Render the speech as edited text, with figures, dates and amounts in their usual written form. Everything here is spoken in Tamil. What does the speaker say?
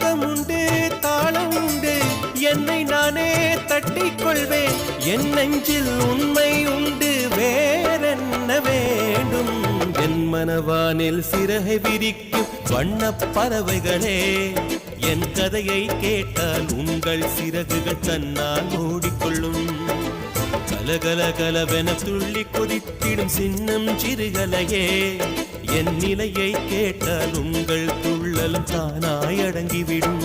ராகம் உண்டு தாளம் உண்டு என்னை நானே தட்டிக் கொள்வேன் என் நெஞ்சில் உண்மை உண்டு வேறென்ன வேண்டும் என் மனவானில் சிறகை விரிக்கும் வண்ணப் பறவைகளே என் கதையை கேட்டால் உங்கள் சிறகுகள் தன்னால் மூடிக்கொள்ளும் கலகல கலவென துள்ளி கொதித்திடும் சின்னம் சிறுகலையே என் நிலையை கேட்டால் உங்கள் துள்ளலும் தானாய் அடங்கிவிடும்